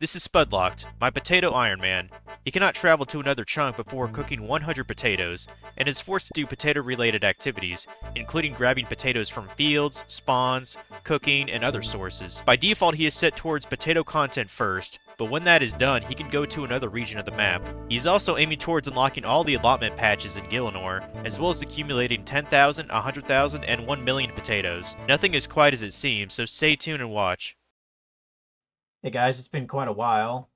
This is Spudlocked, my potato Ironman. He cannot travel to another chunk before cooking 100 potatoes, and is forced to do potato-related activities, including grabbing potatoes from fields, spawns, cooking, and other sources. By default, he is set towards potato content first, but when that is done, he can go to another region of the map. He's also aiming towards unlocking all the allotment patches in Gielinor, as well as accumulating 10,000, 100,000, and 1 million potatoes. Nothing is quite as it seems, so stay tuned and watch. Hey guys, it's been quite a while.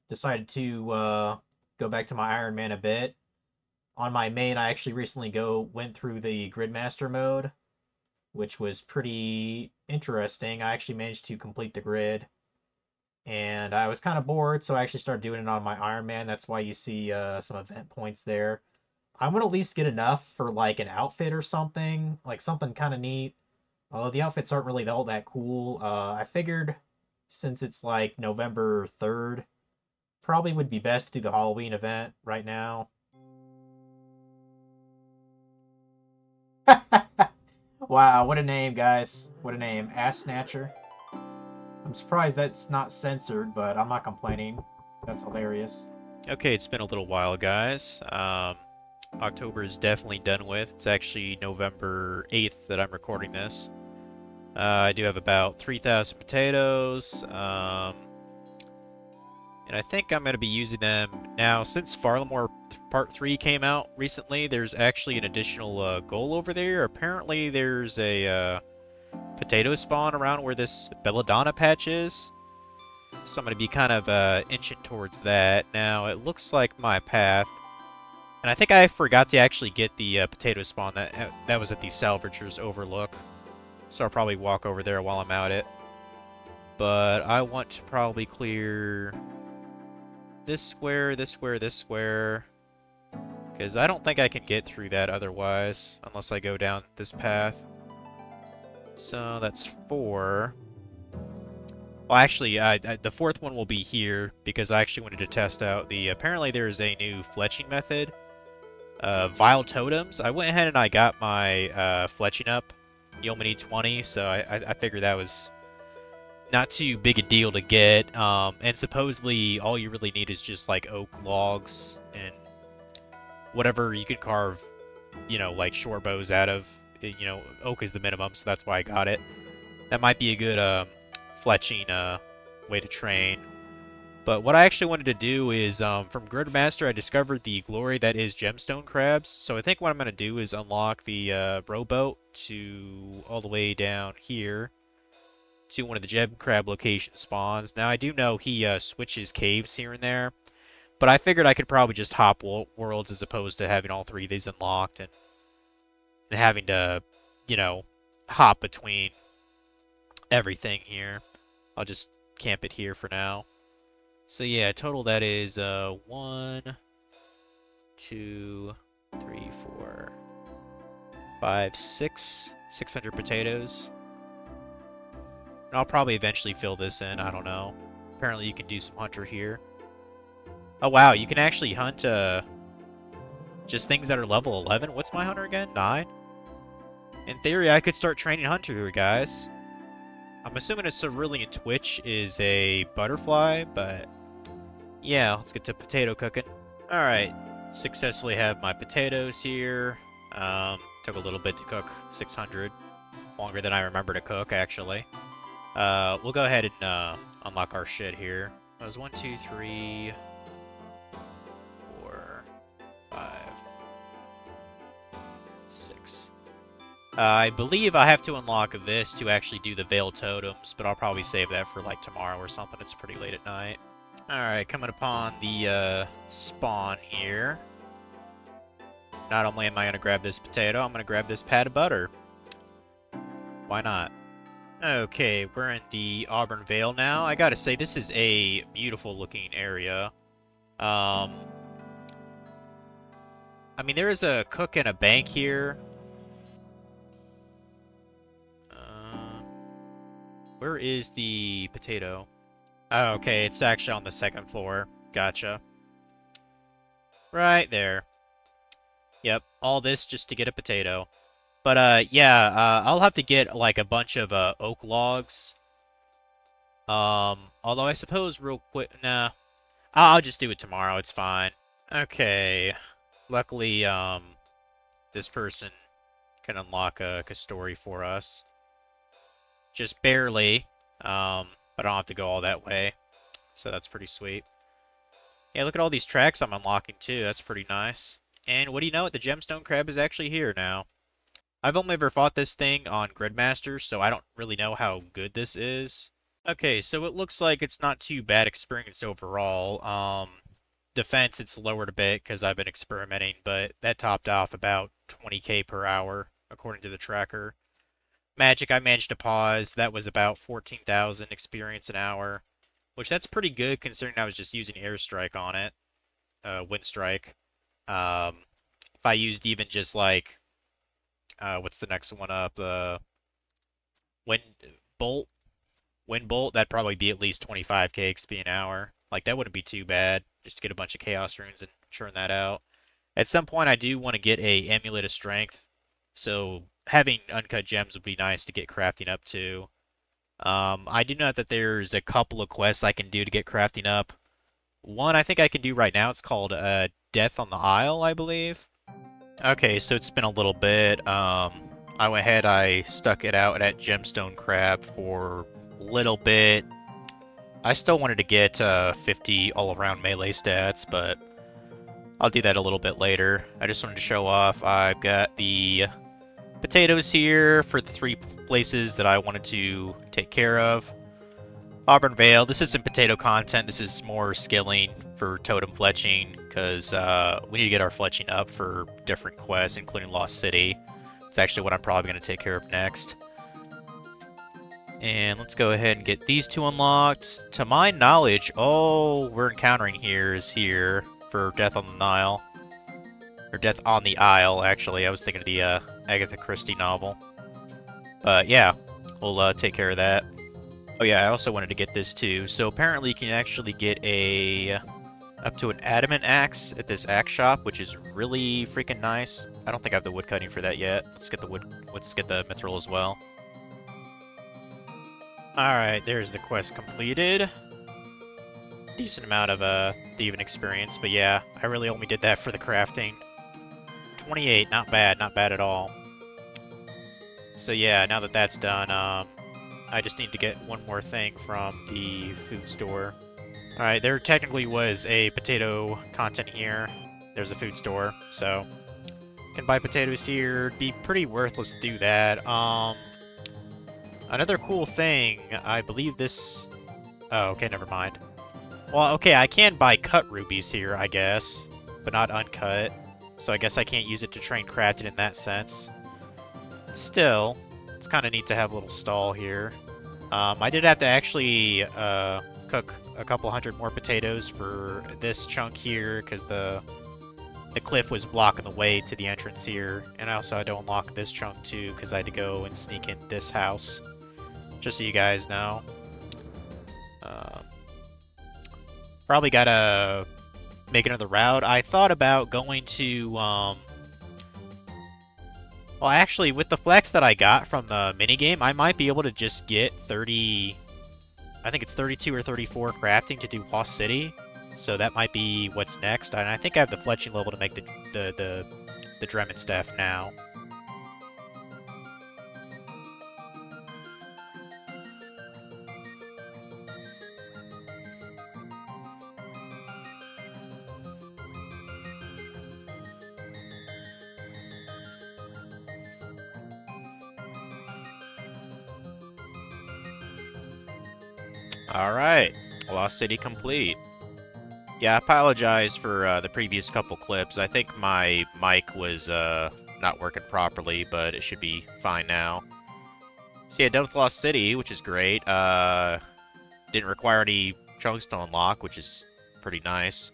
Decided to go back to my Iron Man a bit. On my main, I actually recently went through the Gridmaster mode, which was pretty interesting. I actually managed to complete the grid, and I was kind of bored, so I actually started doing it on my Iron Man. That's why you see some event points there. I want to at least get enough for like an outfit or something, like something kind of neat. Although the outfits aren't really all that cool, I figured since it's like November 3rd, probably would be best to do the Halloween event right now. Wow, what a name, guys. What a name. Ass Snatcher. I'm surprised that's not censored, but I'm not complaining. That's hilarious. Okay, it's been a little while, guys. October is definitely done with. It's actually November 8th that I'm recording this. I do have about 3,000 potatoes, and I think I'm going to be using them now. Since Farlamore Part 3 came out recently, there's actually an additional goal over there. Apparently there's a potato spawn around where this belladonna patch is. So I'm going to be kind of inching towards that. Now, it looks like my path, and I think I forgot to actually get the potato spawn that was at the Salvagers Overlook. So I'll probably walk over there while I'm at it. But I want to probably clear this square, this square, this square. Because I don't think I can get through that otherwise, unless I go down this path. So that's 4. Well, actually, the 4th one will be here, because I actually wanted to test out the... Apparently there's a new fletching method. Vile Totems. I went ahead and I got my fletching up. You only need 20, so I figured that was not too big a deal to get. And supposedly all you really need is just like oak logs and whatever you could carve, you know, like short bows out of. You know, oak is the minimum, so that's why I got it. That might be a good fletching way to train. But what I actually wanted to do is, from Gridmaster, I discovered the glory that is gemstone crabs. So I think what I'm going to do is unlock the rowboat to all the way down here to one of the gem crab location spawns. Now, I do know he switches caves here and there, but I figured I could probably just hop worlds as opposed to having all 3 of these unlocked and having to, you know, hop between everything here. I'll just camp it here for now. So yeah, total that is 1, 2, 3, 4, 5, 6, 600 potatoes. And I'll probably eventually fill this in, I don't know. Apparently you can do some hunter here. Oh wow, you can actually hunt just things that are level 11. What's my hunter again? 9? In theory, I could start training hunter here, guys. I'm assuming a cerulean twitch is a butterfly, but yeah, let's get to potato cooking. Alright, successfully have my potatoes here. Took a little bit to cook, 600. Longer than I remember to cook, actually. We'll go ahead and unlock our shit here. That was 1, 2, 3, 4, 5, 6. I believe I have to unlock this to actually do the Veiled Totems, but I'll probably save that for like tomorrow or something. It's pretty late at night. Alright, coming upon the spawn here. Not only am I going to grab this potato, I'm going to grab this pat of butter. Why not? Okay, we're in the Auburn Vale now. I gotta say, this is a beautiful looking area. I mean, there is a cook and a bank here. Where is the potato? Oh, okay, it's actually on the 2nd floor. Gotcha. Right there. Yep, all this just to get a potato. But, yeah, I'll have to get, like, a bunch of oak logs Although I suppose real quick, nah, I'll just do it tomorrow. It's fine. Okay. Luckily, this person can unlock a story for us. Just barely. But I don't have to go all that way. So that's pretty sweet. Yeah, look at all these tracks I'm unlocking too. That's pretty nice. And what do you know? The gemstone crab is actually here now. I've only ever fought this thing on Gridmaster, so I don't really know how good this is. Okay, so it looks like it's not too bad experience overall. Defense, it's lowered a bit because I've been experimenting, but that topped off about 20k per hour, according to the tracker. Magic, I managed to pause. That was about 14,000 experience an hour, which that's pretty good considering I was just using airstrike on it, wind strike. If I used even just like, what's the next one up? Wind bolt, wind bolt. That'd probably be at least 25k XP an hour. Like that wouldn't be too bad, just to get a bunch of chaos runes and churn that out. At some point, I do want to get a amulet of strength, so having uncut gems would be nice to get crafting up to. I do know that there's a couple of quests I can do to get crafting up. One I think I can do right now. It's called Death on the Isle, I believe. Okay, so it's been a little bit. I went ahead, I stuck it out at Gemstone Crab for a little bit. I still wanted to get 50 all-around melee stats, but I'll do that a little bit later. I just wanted to show off. I've got the potatoes here for the 3 places that I wanted to take care of. Auburn Vale, this isn't potato content, this is more skilling for totem fletching, because we need to get our fletching up for different quests, including Lost City. It's actually what I'm probably going to take care of next. And let's go ahead and get these 2 unlocked. To my knowledge, all we're encountering here is here for Death on the Nile. Or Death on the Isle, actually. I was thinking of the Agatha Christie novel. But yeah, we'll take care of that. Oh yeah, I also wanted to get this too. So apparently you can actually get up to an adamant axe at this axe shop, which is really freaking nice. I don't think I have the wood cutting for that yet. Let's get the wood. Let's get the mithril as well. All right, there's the quest completed. Decent amount of thieving experience, but yeah, I really only did that for the crafting. 28, not bad at all. So yeah, now that that's done, I just need to get one more thing from the food store. Alright, there technically was a potato content here. There's a food store, so can buy potatoes here. It'd be pretty worthless to do that. Another cool thing, I believe this... Oh, okay, never mind. Well, okay, I can buy cut rubies here, I guess, but not uncut. So I guess I can't use it to train crafted in that sense. Still, it's kind of neat to have a little stall here. I did have to actually cook a couple hundred more potatoes for this chunk here because the cliff was blocking the way to the entrance here. And I also had to unlock this chunk too because I had to go and sneak in this house. Just so you guys know. Probably gotta make another route. I thought about going to, well, actually, with the flex that I got from the minigame, I might be able to just get 30... I think it's 32 or 34 crafting to do Lost City. So that might be what's next. And I think I have the fletching level to make the Dremen staff now. Alright, Lost City complete. Yeah, I apologize for the previous couple clips. I think my mic was not working properly, but it should be fine now. So yeah, done with Lost City, which is great. Didn't require any chunks to unlock, which is pretty nice.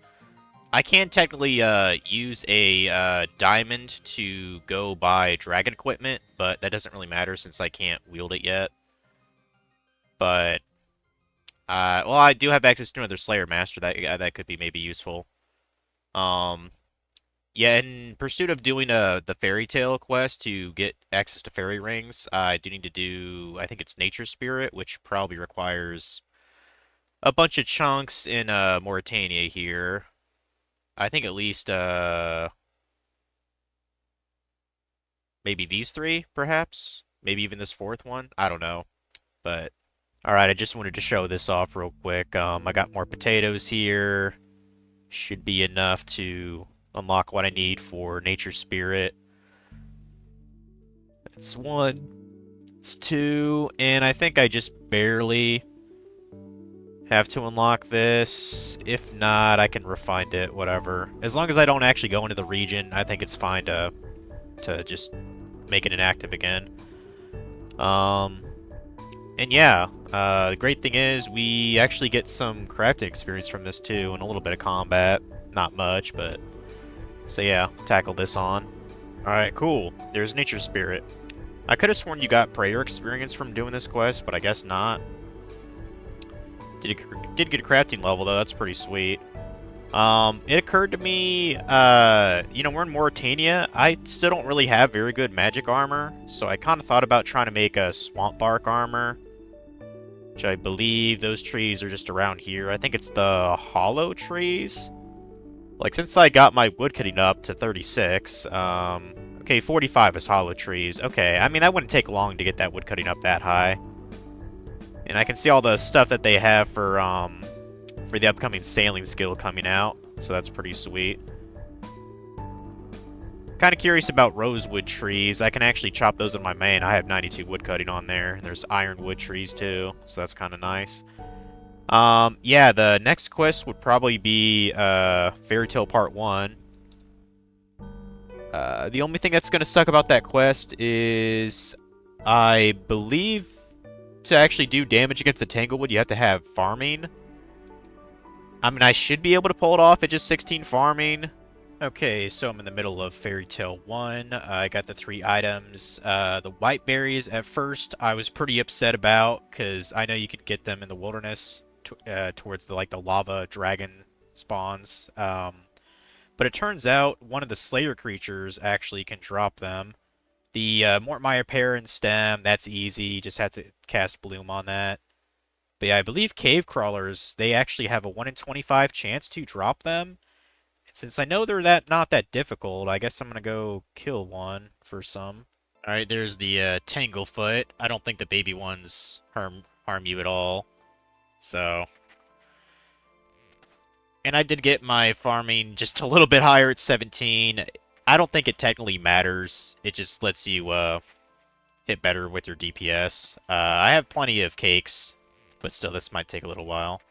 I can technically use a diamond to go buy dragon equipment, but that doesn't really matter since I can't wield it yet. But well, I do have access to another Slayer Master. That could be maybe useful. Yeah, in pursuit of doing the Fairy Tale quest to get access to fairy rings, I do need to do, I think it's Nature Spirit, which probably requires a bunch of chunks in Mauritania here. I think at least maybe these three, perhaps. Maybe even this fourth one. I don't know. But all right, I just wanted to show this off real quick. I got more potatoes here. Should be enough to unlock what I need for Nature Spirit. It's one, it's two, and I think I just barely have to unlock this. If not, I can refine it, whatever. As long as I don't actually go into the region, I think it's fine to just make it inactive again. And yeah, the great thing is we actually get some crafting experience from this too, and a little bit of combat. Not much, but... So yeah, tackle this on. Alright, cool. There's Nature Spirit. I could have sworn you got prayer experience from doing this quest, but I guess not. Did get a crafting level, though. That's pretty sweet. It occurred to me, you know, we're in Mauritania. I still don't really have very good magic armor, so I kind of thought about trying to make a swamp bark armor, which I believe those trees are just around here. I think it's the hollow trees. Like, since I got my woodcutting up to 36, okay, 45 is hollow trees. Okay, I mean, that wouldn't take long to get that woodcutting up that high. And I can see all the stuff that they have for the upcoming sailing skill coming out, so that's pretty sweet. Kind of curious about rosewood trees. I can actually chop those in my main. I have 92 woodcutting on there. And there's ironwood trees too, so that's kind of nice. Yeah, the next quest would probably be Fairy Tale Part 1. The only thing that's going to suck about that quest is I believe to actually do damage against the Tanglewood, you have to have farming. I mean, I should be able to pull it off at just 16 farming. Okay, so I'm in the middle of Fairy Tale 1. I got the 3 items. The white berries, at first, I was pretty upset about, because I know you can get them in the wilderness towards the, like, the lava dragon spawns. But it turns out one of the Slayer creatures actually can drop them. The Mortmire Pear and Stem, that's easy. You just have to cast Bloom on that. But yeah, I believe cave crawlers, they actually have a 1 in 25 chance to drop them. And since I know they're not that difficult, I guess I'm gonna go kill one for some. Alright, there's the Tanglefoot. I don't think the baby ones harm you at all. So... And I did get my farming just a little bit higher at 17. I don't think it technically matters. It just lets you hit better with your DPS. I have plenty of cakes, but still, this might take a little while.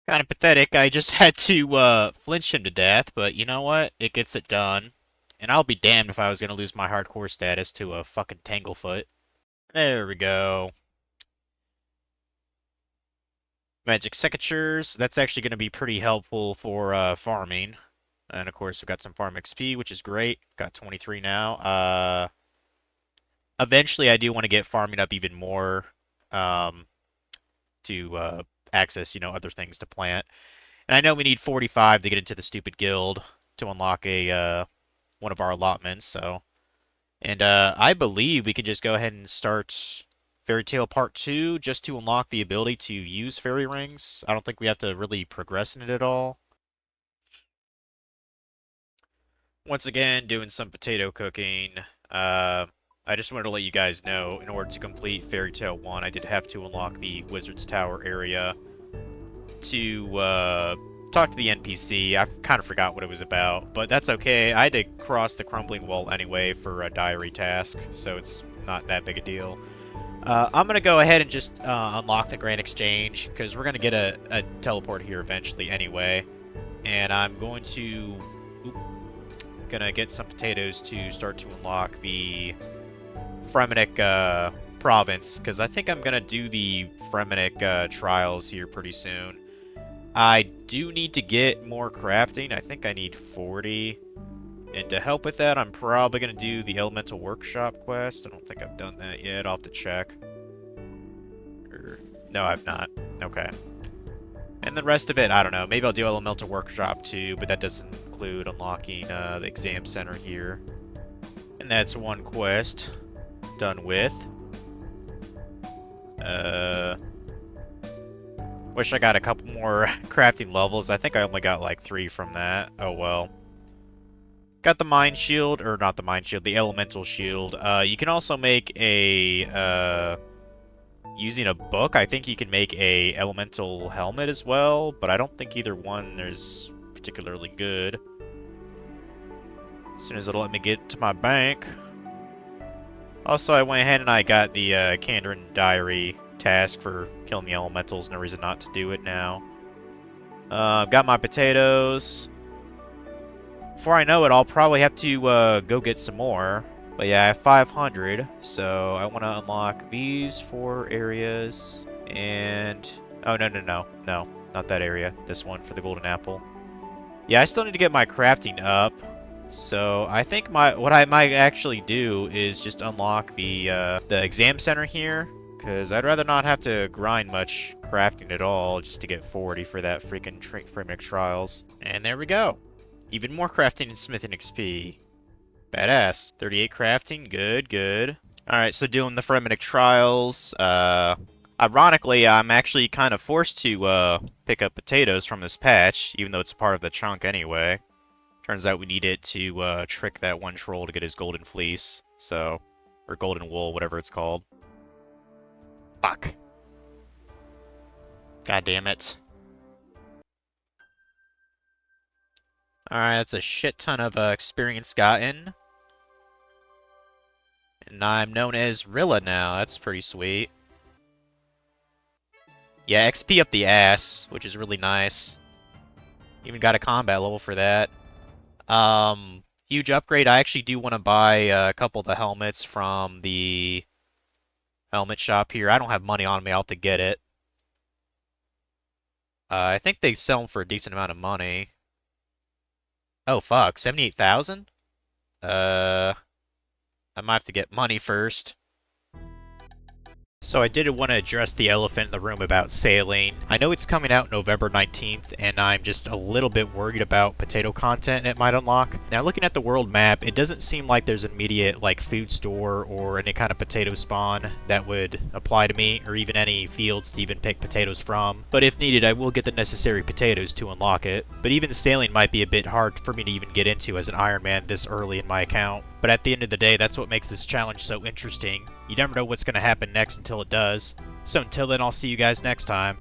Kind of pathetic. I just had to flinch him to death, but you know what? It gets it done. And I'll be damned if I was gonna lose my hardcore status to a fucking Tanglefoot. There we go. Magic signatures. That's actually gonna be pretty helpful for farming. And of course, we've got some farm XP, which is great. Got 23 now. Eventually, I do want to get farming up even more to access, you know, other things to plant. And I know we need 45 to get into the stupid guild to unlock a one of our allotments. So, and I believe we can just go ahead and start Fairy Tale Part 2 just to unlock the ability to use fairy rings. I don't think we have to really progress in it at all. Once again, doing some potato cooking. I just wanted to let you guys know, in order to complete Fairy Tale 1, I did have to unlock the Wizard's Tower area to talk to the NPC. I kind of forgot what it was about, but that's okay. I had to cross the crumbling wall anyway for a diary task, so it's not that big a deal. I'm gonna go ahead and just unlock the Grand Exchange, because we're gonna get a teleport here eventually anyway. And I'm going to... Oop, gonna get some potatoes to start to unlock the Fremenic province, because I think I'm gonna do the Fremenic trials here pretty soon. I do need to get more crafting. I think I need 40. And to help with that, I'm probably going to do the Elemental Workshop quest. I don't think I've done that yet. I'll have to check. No, I've not. Okay. And the rest of it, I don't know. Maybe I'll do Elemental Workshop too, but that doesn't include unlocking the Exam Center here. And that's one quest done with. Wish I got a couple more crafting levels. I think I only got like 3 from that. Oh well. Got the Mind Shield, or not the Mind Shield, the Elemental Shield. You can also make a, using a book, I think you can make a Elemental Helmet as well, but I don't think either one is particularly good. As soon as it'll let me get to my bank. Also, I went ahead and I got the Kandarin Diary task for killing the elementals. No reason not to do it now. Got my potatoes. Before I know it, I'll probably have to go get some more. But yeah, I have 500, so I want to unlock these 4 areas. And... oh, no, not that area. This one for the golden apple. Yeah, I still need to get my crafting up. So I think what I might actually do is just unlock the exam center here. Because I'd rather not have to grind much crafting at all just to get 40 for that freaking Fremenic Trials. And there we go. Even more crafting and smithing XP. Badass. 38 crafting. Good, good. Alright, so doing the Fremenic Trials. Ironically, I'm actually kind of forced to pick up potatoes from this patch, even though it's part of the chunk anyway. Turns out we need it to trick that one troll to get his golden fleece. So, or golden wool, whatever it's called. Fuck. God damn it. Alright, that's a shit ton of experience gotten. And I'm known as Rilla now. That's pretty sweet. Yeah, XP up the ass, which is really nice. Even got a combat level for that. Huge upgrade. I actually do want to buy a couple of the helmets from the helmet shop here. I don't have money on me. I'll have to get it. I think they sell them for a decent amount of money. Oh, fuck. 78,000? I might have to get money first. So I did want to address the elephant in the room about sailing. I know it's coming out November 19th, and I'm just a little bit worried about potato content it might unlock. Now, looking at the world map, it doesn't seem like there's an immediate, like, food store or any kind of potato spawn that would apply to me, or even any fields to even pick potatoes from. But if needed, I will get the necessary potatoes to unlock it. But even sailing might be a bit hard for me to even get into as an Ironman this early in my account. But at the end of the day, that's what makes this challenge so interesting. You never know what's going to happen next until it does. So until then, I'll see you guys next time.